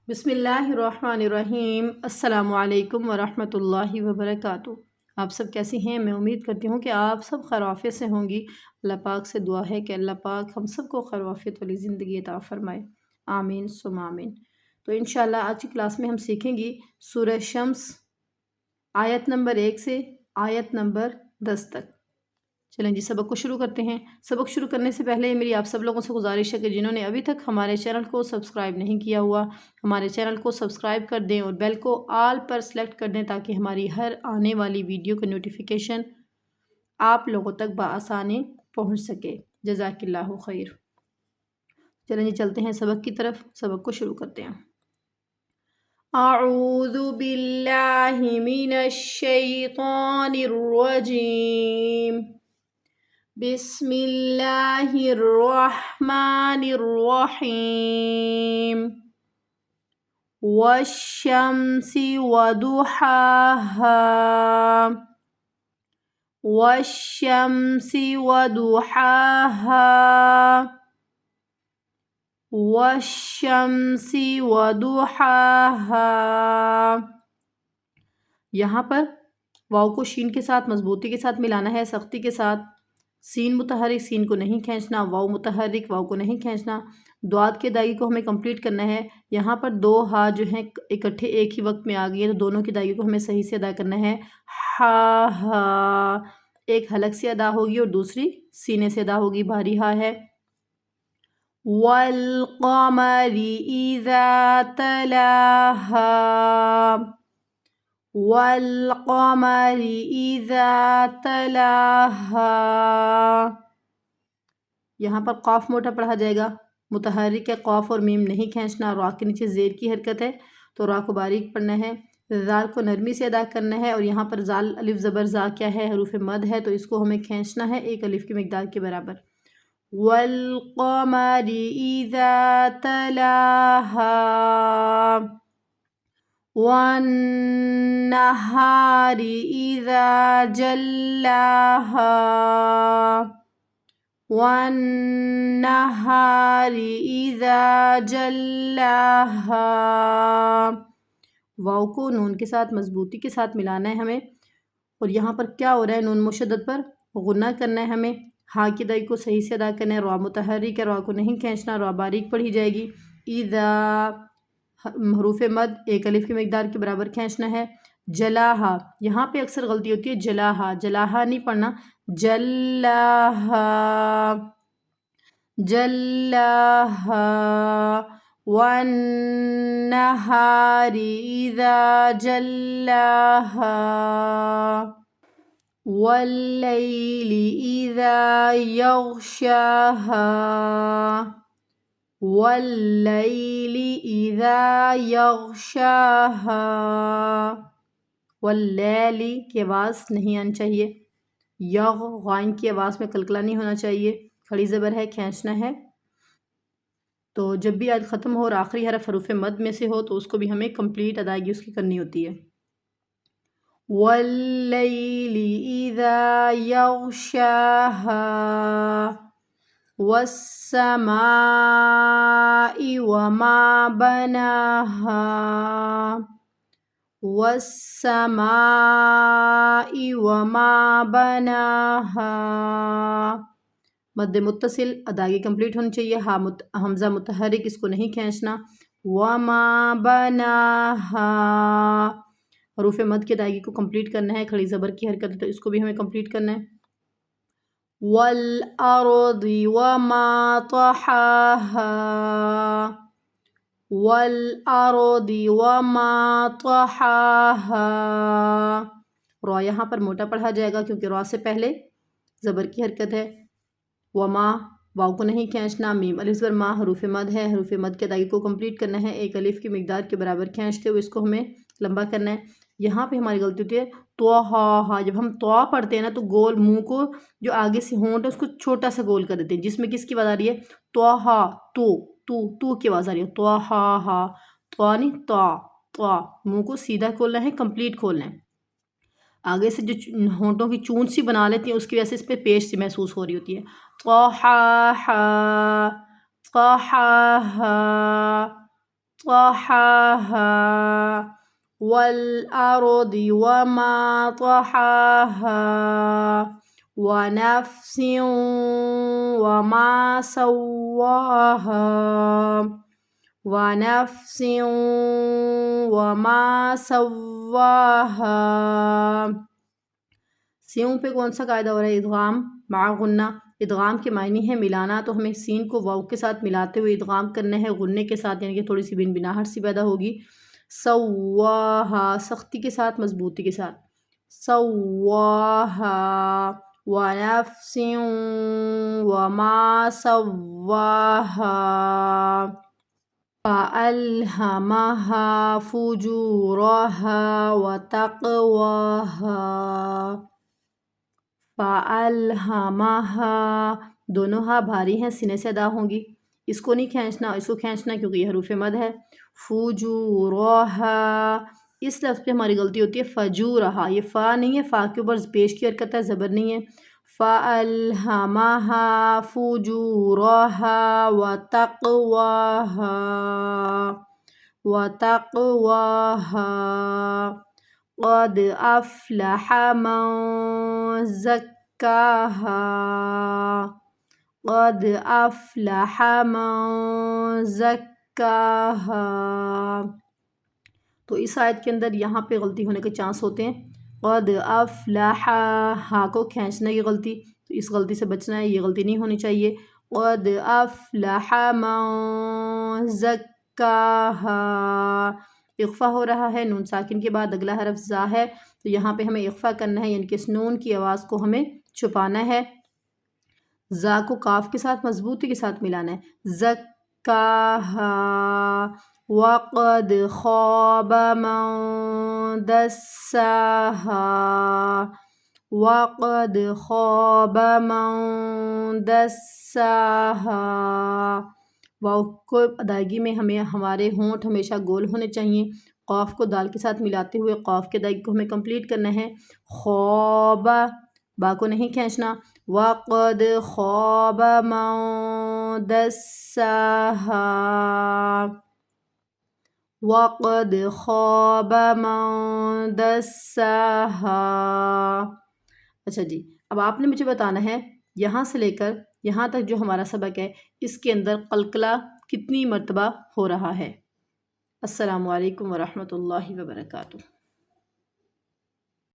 بسم اللہ الرحمن الرحیم۔ السلام علیکم ورحمۃ اللہ وبرکاتہ۔ آپ سب کیسی ہیں؟ میں امید کرتی ہوں کہ آپ سب خیر و عافیت سے ہوں گی۔ اللہ پاک سے دعا ہے کہ اللہ پاک ہم سب کو خیر و عافیت والی زندگی عطا فرمائے، آمین ثم آمین۔ تو انشاءاللہ آج کی کلاس میں ہم سیکھیں گی سورہ شمس آیت نمبر 1 سے آیت نمبر 10 تک۔ چلیں جی سبق کو شروع کرتے ہیں۔ سبق شروع کرنے سے پہلے میری آپ سب لوگوں سے گزارش ہے کہ جنہوں نے ابھی تک ہمارے چینل کو سبسکرائب نہیں کیا ہوا، ہمارے چینل کو سبسکرائب کر دیں اور بیل کو آل پر سلیکٹ کر دیں تاکہ ہماری ہر آنے والی ویڈیو کا نوٹیفیکیشن آپ لوگوں تک بآسانی پہنچ سکے۔ جزاک اللہ خیر۔ چلیں جی چلتے ہیں سبق کی طرف، سبق کو شروع کرتے ہیں۔ اعوذ باللہ من الشیطان الرجیم، بسم اللہ الرحمن الرحیم، والشمس وضحاها، والشمس وضحاها، والشمس وضحاها۔ یہاں پر واو کو شین کے ساتھ مضبوطی کے ساتھ ملانا ہے، سختی کے ساتھ۔ سین متحرک، سین کو نہیں کھینچنا، واو متحرک، واو کو نہیں کھینچنا۔ دعات کے ادائیگی کو ہمیں کمپلیٹ کرنا ہے۔ یہاں پر دو ہا جو ہیں اکٹھے ایک ہی وقت میں آ گئی ہے، تو دونوں کی ادائیگی کو ہمیں صحیح سے ادا کرنا ہے۔ ہا ہا ایک حلق سے ادا ہوگی اور دوسری سینے سے ادا ہوگی، بھاری ہا ہے۔ والقمر اذا تلاها، والقمر اذا تلاها۔ یہاں پر قاف موٹا پڑھا جائے گا، متحرک ہے، قاف اور میم نہیں کھینچنا۔ را کے نیچے زیر کی حرکت ہے تو را کو باریک پڑھنا ہے، زال کو نرمی سے ادا کرنا ہے، اور یہاں پر زال الف زبر زا کیا ہے؟ حروف مد ہے، تو اس کو ہمیں کھینچنا ہے ایک الف کی مقدار کے برابر۔ والقمر اذا تلاها، والنهار اذا جلاها، والنهار اذا جلاها۔ واو کو نون کے ساتھ مضبوطی کے ساتھ ملانا ہے ہمیں، اور یہاں پر کیا ہو رہا ہے؟ نون مشدد پر غنہ کرنا ہے ہمیں، ہا کی ادائی کو صحیح سے ادا کرنا ہے۔ را متحرک ہے، را کو نہیں کھینچنا، را باریک پڑھی جائے گی۔ اذا حروف مد ایک الف کی مقدار کے برابر کھینچنا ہے۔ جلاہا یہاں پہ اکثر غلطی ہوتی ہے، جلاہا جلاہا نہیں پڑھنا، جلاہا جلاہا۔ والنہار اذا جلاہا، واللیل اذا یغشاہا، واللیل اذا یغشاہا۔ واللیل کی آواز نہیں آنی چاہیے، یغ غائن کی آواز میں قلقلہ نہیں ہونا چاہیے، کھڑی زبر ہے، کھینچنا ہے۔ تو جب بھی آیت ختم ہو اور آخری حرف حروف مد میں سے ہو تو اس کو بھی ہمیں کمپلیٹ ادائیگی اس کی کرنی ہوتی ہے۔ واللیل اذا یغشاہا، والسماء وما بناها، والسماء وما بناها۔ مد متصل ادائیگی کمپلیٹ ہونی چاہیے، حمزہ متحرک، اس کو نہیں کھینچنا۔ وما بناها حروف مد کی ادائیگی کو کمپلیٹ کرنا ہے، کھڑی زبر کی حرکت ہے تو اس کو بھی ہمیں کمپلیٹ کرنا ہے۔ والارض وما طحاها، والارض وما طحاها۔ را یہاں پر موٹا پڑھا جائے گا کیونکہ را سے پہلے زبر کی حرکت ہے۔ وما واو کو نہیں کھینچنا، میم الف زبر ما حروف مد ہے، حروف مد کی ادائیگی کو کمپلیٹ کرنا ہے، ایک الف کی مقدار کے برابر کھینچتے ہوئے اس کو ہمیں لمبا کرنا ہے۔ یہاں پہ ہماری غلطی ہوتی ہے طحاہا، جب ہم طا پڑھتے ہیں نا تو گول منہ کو جو آگے سے ہونٹ ہے اس کو چھوٹا سا گول کر دیتے ہیں، جس میں کس کی آواز آ رہی ہے؟ طحا، تو کی آواز آ رہی ہے، طحاہا، طا نہیں طا، طا منہ کو سیدھا کھولنا ہے، کمپلیٹ کھولنا ہے۔ آگے سے جو ہونٹوں کی چونچ سی بنا لیتی ہیں اس کی وجہ سے اس پہ پیش سی محسوس ہو رہی ہوتی ہے۔ طحاہا، طحاہا، طحاها والأرض وما طحاها ونفس وما سواها ونفس وما سواها۔ سیوں پہ کون سا قاعدہ ہو رہا ہے؟ ادغام مع غنہ۔ ادغام کے معنی ہے ملانا، تو ہمیں سین کو واو کے ساتھ ملاتے ہوئے ادغام کرنا ہے غنے کے ساتھ، یعنی کہ تھوڑی سی بن بناہٹ سی پیدا ہوگی۔ سواہا سختی کے ساتھ، مضبوطی کے ساتھ، سواہا ونفس وما سواہا فألہمہا فجورہا وتقواہا۔ فألہمہا دونوں ہاں بھاری ہیں، سینے سے ادا ہوں گی، اس کو نہیں کھینچنا، اس کو کھینچنا کیونکہ یہ حروف مد ہے۔ فجورہا اس لفظ پہ ہماری غلطی ہوتی ہے، فجورہا، یہ فا نہیں ہے، فا کے اوپر پیش کی حرکت ہے، زبر نہیں ہے۔ فألہمہا فجورہا وتقواہا وتقواہا قد افلح من زکاہا قد افلح من زکاہا۔ تو اس آیت کے اندر یہاں پہ غلطی ہونے کے چانس ہوتے ہیں۔ قد افلح ہا کو کھینچنا یہ غلطی، تو اس غلطی سے بچنا ہے، یہ غلطی نہیں ہونی چاہیے۔ قد افلح من زکاہا اخفا ہو رہا ہے، نون ساکن کے بعد اگلا حرف زا ہے، تو یہاں پہ ہمیں اخفا کرنا ہے، یعنی کہ اس نون کی آواز کو ہمیں چھپانا ہے، زا کو کاف کے ساتھ مضبوطی کے ساتھ ملانا ہے۔ زکاہا وقد خاب من دساہا وقد خاب من دساہا۔ واو کو ادائیگی میں ہمیں ہمارے ہونٹ ہمیشہ گول ہونے چاہیے، قاف کو دال کے ساتھ ملاتے ہوئے قاف کے ادائیگی کو ہمیں کمپلیٹ کرنا ہے۔ خواب با کو نہیں کھینچنا۔ وقد خواب من دساہا وقد خواب من دساہا۔ اچھا جی، اب آپ نے مجھے بتانا ہے یہاں سے لے کر یہاں تک جو ہمارا سبق ہے، اس کے اندر قلقلہ کتنی مرتبہ ہو رہا ہے۔ السلام علیکم ورحمۃ اللہ وبرکاتہ۔